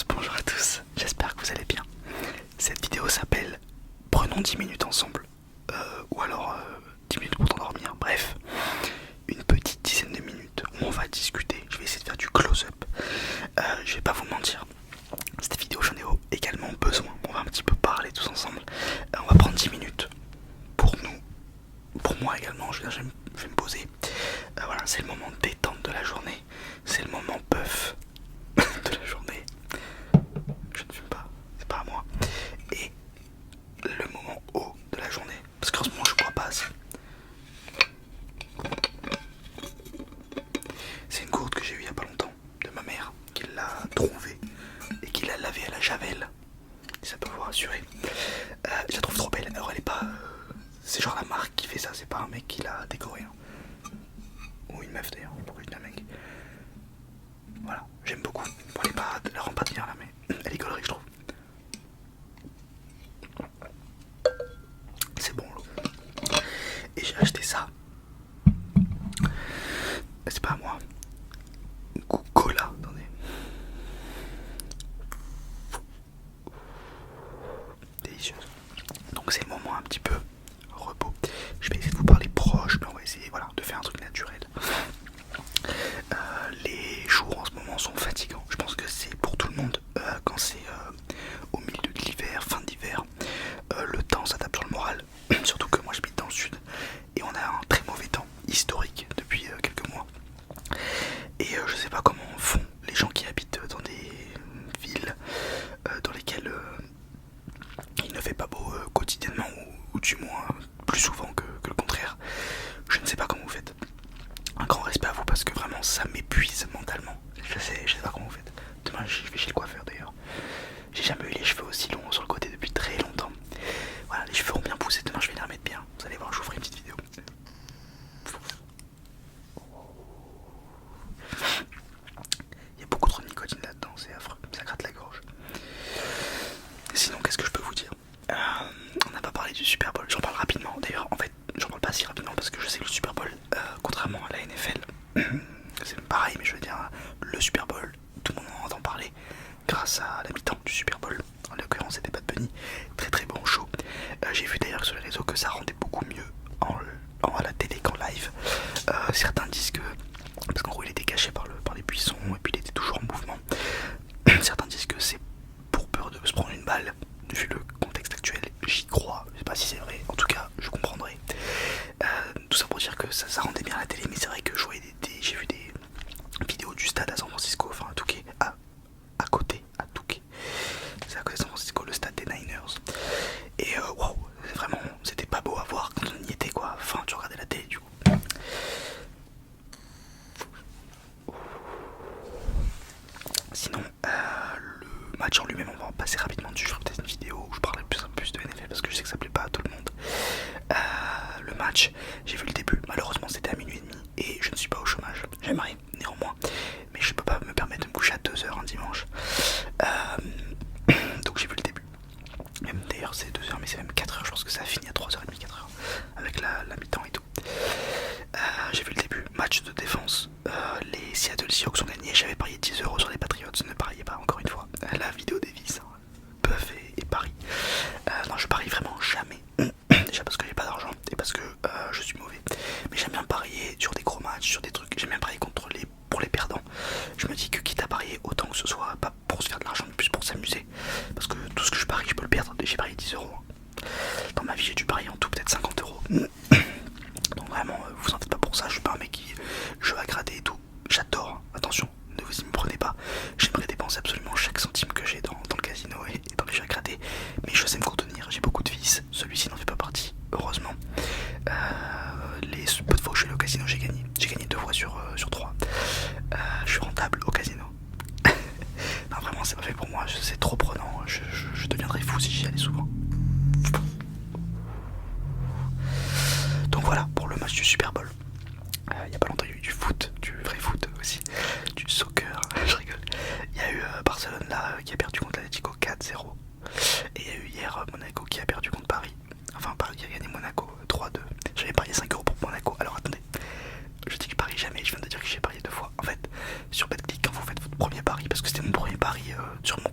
bonjour à tous, j'espère que vous allez bien. Cette vidéo s'appelle Prenons 10 minutes ensemble, ou alors 10 minutes pour t'endormir, bref, une petite dizaine de minutes où on va discuter. Je vais essayer de faire du close-up, je vais pas vous mentir, cette vidéo j'en ai également besoin, on va un petit peu parler tous ensemble. On va prendre 10 minutes pour nous, pour moi également, je vais me poser. Voilà, c'est le moment détente de la journée, c'est le moment puff de la journée. Je ne fume pas, c'est pas à moi. Et le moment haut de la journée, parce qu'en ce moment je bois pas assez. C'est une gourde que j'ai eue il y a pas longtemps de ma mère, qui l'a trouvée et qui l'a lavée à la javel. Et ça peut vous rassurer. Je la trouve trop belle. Alors elle est pas, c'est genre la marque qui fait ça, c'est pas un mec qui l'a décoré. Hein. Ou une meuf d'ailleurs, pourquoi je dis un mec. Voilà, j'aime beaucoup. Bon, elle rend pas bien là, mais elle est gaulerie, je trouve. C'est bon l'eau. Et j'ai acheté ça. C'est pas à moi. Coca, attendez. Délicieuse. Donc c'est le moment un petit peu repos. Je vais essayer de vous parler proche, mais on va essayer voilà, de faire un truc naturel. Les jours en ce moment sont fatigants. Je pense que c'est pour tout le monde quand c'est au milieu de l'hiver, fin d'hiver. Le temps ça tape sur le moral. Surtout que moi j'habite dans le sud et on a un très mauvais temps historique depuis quelques mois. Et je sais pas comment font les gens qui habitent dans des villes dans lesquelles il ne fait pas beau quotidiennement ou du moins plus souvent que le contraire. Je ne sais pas comment vous faites. Un grand respect à vous parce que vraiment ça m'épuise mentalement. Je sais pas comment vous faites. Demain je vais chez le coiffeur d'ailleurs. J'ai jamais eu les cheveux aussi longs sur le côté depuis très longtemps. Voilà, les cheveux ont bien poussé, demain je vais les remettre bien. Vous allez voir, je vous ferai une petite vidéo. Il y a beaucoup trop de nicotine là-dedans, c'est affreux, ça gratte la gorge. Sinon, qu'est-ce que je peux vous dire? On n'a pas parlé du Super Bowl, j'en parle rapidement. D'ailleurs, en fait, j'en parle pas si rapidement parce que je sais que le Super Bowl, contrairement à la NFL, c'est pareil, mais je veux dire, le Super Bowl, tout le monde en entend parler grâce à la mi-temps du Super Bowl. En l'occurrence, c'était Bad Bunny, très très bon show. J'ai vu d'ailleurs sur les réseaux que ça rendait beaucoup mieux à la télé qu'en live. Certains disent que, parce qu'en gros il était caché par les buissons et puis il était toujours en mouvement. Certains disent que c'est pour peur de se prendre une balle, vu le contexte actuel. J'y crois, je sais pas si c'est vrai, en tout cas je comprendrai. Tout ça pour dire que ça rendait bien à la télé, mais c'est vrai que j'ai vu des vidéos du stade à San Francisco, enfin à Touquet, à côté, à Touquet. C'est à côté de San Francisco, le stade des Niners. Et waouh, vraiment, c'était pas beau à voir quand on y était quoi. Enfin, tu regardais la télé du coup. Sinon, le match en lui-même, on va en passer rapidement dessus. Je ferai peut-être une vidéo où je parlerai plus de NFL parce que je sais que ça plaît pas à tout le monde. Le match, j'ai vu le début. Malheureusement, c'était à minuit et demi et je ne suis pas au chômage. J'aimerais néanmoins, mais je peux pas me permettre de me coucher à 2h un dimanche. Donc j'ai vu le début. Même d'ailleurs c'est 2h mais c'est même 4h, je pense que ça a fini à 3h30, 4h avec la mi-temps et tout. J'ai vu le début, match de défense, les Seattle Seahawks ont gagné, j'avais parié 10€ sur les Patriots, ne pariez pas encore une fois, la vidéo Davis, hein. Buff et Paris. Non je parie vraiment jamais, déjà parce que j'ai pas d'argent et parce que je suis mauvais, mais j'aime bien parier sur des gros matchs, sur des trucs, j'aime bien parier pour les perdants. Je me dis que quitte à parier, autant que ce soit pas pour se faire de l'argent, mais plus pour s'amuser. Parce que tout ce que je parie, je peux le perdre. J'ai parié 10€. Dans ma vie, j'ai dû parier en tout peut-être 50€. Donc vraiment, vous en faites pas pour ça. Je suis pas un mec qui joue à gratter et tout. J'adore. Attention, ne vous y me prenez pas. J'aimerais dépenser absolument chaque centime que j'ai dans le casino et dans les jeux à gratter. Mais je sais me contenir. J'ai beaucoup de vices. Celui-ci n'en fait pas partie, heureusement. Les peu de fois où je suis allé au casino, j'ai gagné. J'ai gagné 2 fois sur 3. Je suis rentable au casino. Non vraiment c'est pas fait pour moi, c'est trop prenant, je deviendrais fou si j'y allais souvent. Donc voilà pour le match du Super Bowl. Il y a pas longtemps il y a eu du foot, du vrai foot aussi, du soccer, je rigole. Il y a eu Barcelone là qui a perdu contre l'Atlético 4-0. Et il y a eu hier Monaco qui a perdu contre Paris. Enfin Paris qui a gagné Monaco 3-2. J'avais parié 5€ pour Monaco. Alors attendez, je dis que je parie jamais, je viens de dire que j'ai parié 2 fois. En fait, sur BetClick, quand vous faites votre premier pari, parce que c'était mon premier pari sur mon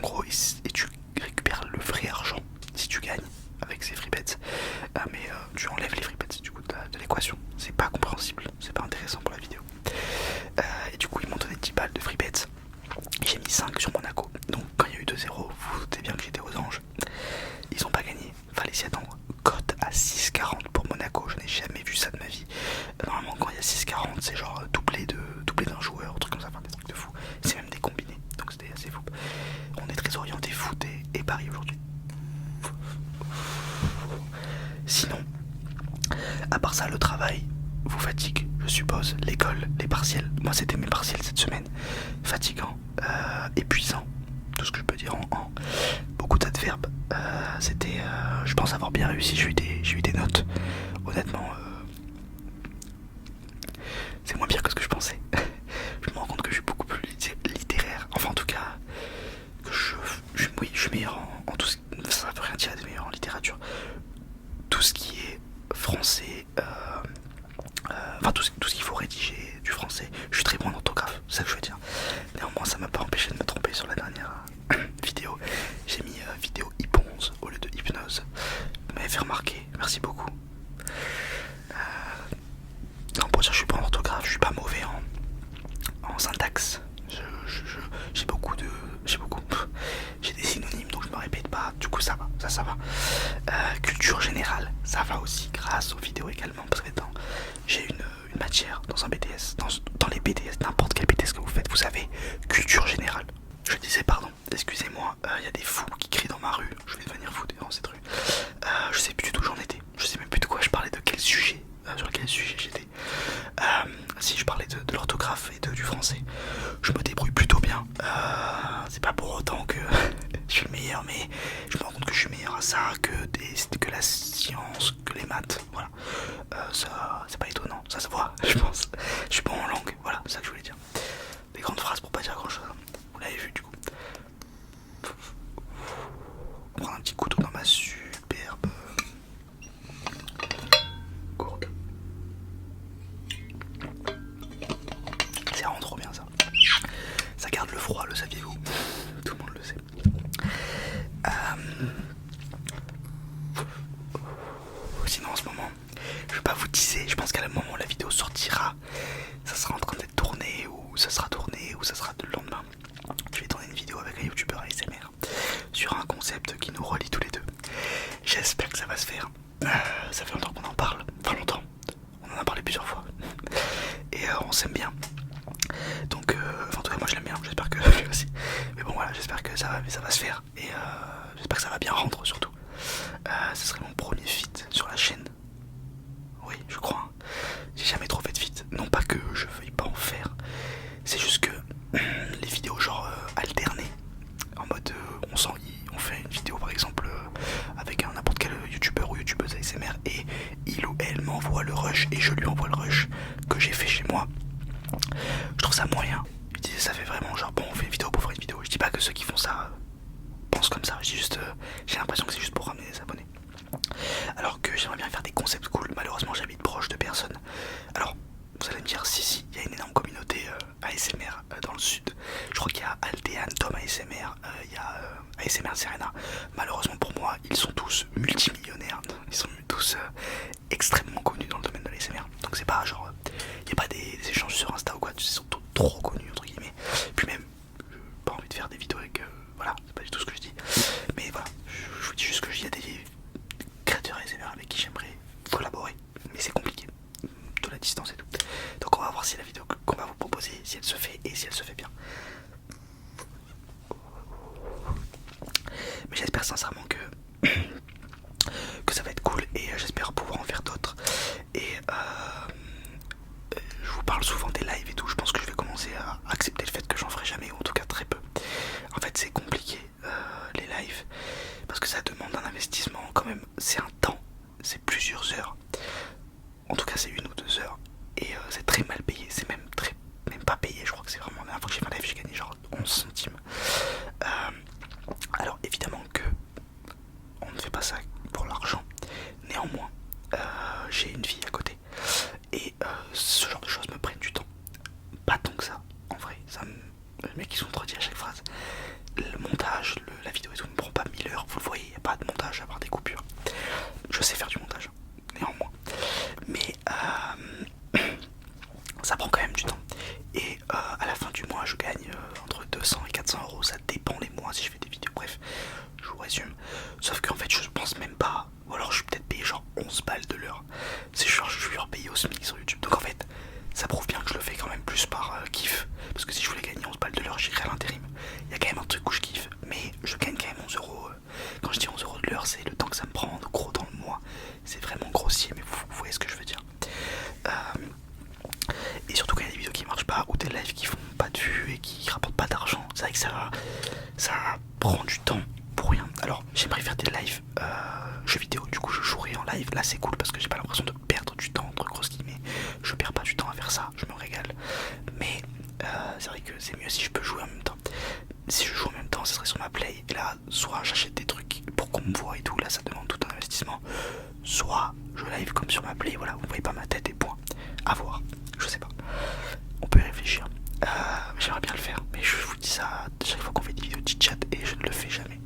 gros, et tu récupères le vrai argent si tu gagnes avec ces free bets, mais tu enlèves les free bets du coup de l'équation. C'est pas compréhensible, c'est pas intéressant pour la vidéo. Et du coup ils m'ont donné 10 balles de free bets. J'ai mis 5 sur Monaco. Donc quand il y a eu 2-0, vous vous doutez bien que j'étais aux anges. Ils ont pas gagné, fallait s'y attendre. Cote à 6,40 pour Monaco, je n'ai jamais vu ça de ma vie. Normalement quand il y a 6,40 c'est genre doublé d'un joueur, un truc comme ça, enfin des trucs de fou. C'est même des combinés, donc c'était assez fou. On est très orienté foot et Paris aujourd'hui. Sinon, à part ça, le travail vous fatigue, je suppose, l'école, les partiels. Moi c'était mes partiels cette semaine, fatigant, épuisant, tout ce que je peux dire en beaucoup d'adverbes. C'était, je pense avoir bien réussi, j'ai eu des notes, honnêtement, c'est moins bien que ce que je pensais. Je me rends compte que je suis beaucoup plus littéraire, enfin en tout cas, que oui, je suis meilleur en tout ce qui, ça veut rien dire d'être meilleur en littérature, tout ce qui est français, enfin tout ce qu'il faut rédiger du français, je suis très bon en orthographe, c'est ça que je veux dire. Néanmoins ça m'a pas empêché de me tromper sur la dernière vidéo. J'ai mis vidéo hyponse au lieu de hypnose. Vous m'avez fait remarquer, merci beaucoup. Non, pour dire je suis bon en orthographe, je suis pas mauvais en syntaxe. J'ai des synonymes donc je me répète pas, du coup ça va, ça va. Culture générale, ça va aussi grâce aux vidéos également, parce que j'ai une matière dans un BTS, dans les BTS, n'importe quel BTS que vous faites, vous avez culture générale. Je disais pardon, excusez-moi, y a des fous qui crient dans ma rue, je vais devenir fou dans cette rue. Je sais plus du tout où j'en étais, je sais même plus de quoi je parlais, de quel sujet, sur quel sujet j'étais. Si je parlais de l'orthographe et du français, je me débrouille plutôt bien. C'est pas pour autant que je suis le meilleur, mais je me rends compte que je suis meilleur à ça que la science, que les maths. Voilà, ça c'est pas étonnant, ça se voit, je pense. Je suis bon en langue, voilà, c'est ça que je voulais dire. Des grandes phrases pour pas dire grand chose. Vous l'avez vu du coup. On prend un petit couteau dans ma superbe gourde. C'est vraiment trop bien ça. Ça garde le froid, le saviez-vous? Tout le monde le sait. Sinon en ce moment, je vais pas vous teaser, je pense qu'à le moment où la vidéo sortira, ça sera en train d'être tourné, ou ça sera le lendemain. Je vais tourner une vidéo avec un youtubeur ASMR sur un concept qui nous relie tous les deux. J'espère que ça va se faire. Ça fait longtemps qu'on en parle, enfin longtemps, on en a parlé plusieurs fois. Et on s'aime bien. Donc, en tout cas moi je l'aime bien, j'espère que lui aussi. Mais bon voilà, j'espère que ça va se faire. Et j'espère que ça va bien rendre surtout. Ce serait mon premier feat sur la chaîne. Oui, je crois. J'ai jamais trop fait de feat. Non pas que je veuille pas en faire. C'est juste que les vidéos genre alternées. En mode on fait une vidéo par exemple avec n'importe quel youtubeur ou youtubeuse ASMR et il ou elle m'envoie le rush et je lui envoie le rush que j'ai fait chez moi. Je trouve ça moyen. Je disais ça fait vraiment genre bon on fait une vidéo pour faire une vidéo. Je dis pas que ceux qui font ça pensent comme ça. Je dis juste j'ai l'impression que c'est juste pour ramener des abonnés. Alors que j'aimerais bien faire des concepts cool. Malheureusement j'habite proche de personne. Alors vous allez me dire si il y a une énorme communauté ASMR dans le sud. Je crois qu'il y a Aldean, Tom ASMR, il y a ASMR Serena. Malheureusement pour moi ils sont tous multimillionnaires. Ils sont tous extrêmement connus dans le domaine de l'ASMR. Donc c'est pas genre il n'y a pas des échanges sur Insta ou quoi. Ils sont trop connus entre guillemets. Puis même j'ai pas envie de faire des vidéos avec voilà, c'est pas du tout ce que je dis. Mais voilà, je vous dis juste que il y a des créateurs ASMR avec qui j'aimerais collaborer. Mais c'est compliqué. De la distance et tout. Donc on va voir si la vidéo qu'on va vous proposer, si elle se fait et si elle se fait bien. Mais j'espère sincèrement que ça va être cool et j'espère pouvoir en faire d'autres. Et je vous parle souvent des lives et tout. Je pense que je vais commencer à accepter le fait que j'en ferai jamais, ou en tout cas très peu. En fait c'est compliqué les lives parce que ça demande un investissement quand même. C'est un temps, c'est plusieurs heures. En tout cas c'est 1 ou 2 heures. Et c'est très mal payé, c'est même pas payé. Je crois que c'est vraiment la dernière fois que j'ai fait un live, j'ai gagné genre 11 centimes. Alors évidemment que on ne fait pas ça pour l'argent. Néanmoins, j'ai une vie à côté. Et ce genre de choses me prennent du temps. Pas tant que ça, en vrai. Les mecs qui se contredisent à chaque phrase. Le montage, résume. Sauf qu'en fait je pense même pas, ou alors je suis peut-être payé genre 11 balles de l'heure. C'est genre je suis payé au SMIC sur YouTube. Donc en fait ça prouve bien que je le fais quand même plus par kiff. Parce que si je voulais gagner 11 balles de l'heure, j'irais à l'intérim. Il y a quand même un truc où je kiffe, mais je gagne quand même 11 euros. Quand je dis 11 euros de l'heure, c'est le temps que ça me prend gros dans le mois. C'est vraiment grossier, mais vous voyez ce que je veux dire. Et surtout quand il y a des vidéos qui marchent pas ou des lives qui font pas de vues et qui rapportent pas d'argent, c'est vrai que ça prend du temps pour rien. Alors j'aimerais faire des lives jeux vidéo, du coup je jouerai en live. Là c'est cool parce que j'ai pas l'impression de perdre du temps entre grosses guillemets. Je perds pas du temps à faire ça, je me régale. Mais c'est vrai que c'est mieux si je peux jouer en même temps. Si je joue en même temps, ce serait sur ma play. Et là, soit j'achète des trucs pour qu'on me voit et tout, là ça demande tout un investissement. Soit je live comme sur ma play, voilà, vous voyez pas ma tête et point. À voir, je sais pas. On peut y réfléchir. J'aimerais bien le faire, mais je vous dis ça chaque fois qu'on fait des vidéos de chat et je ne le fais jamais.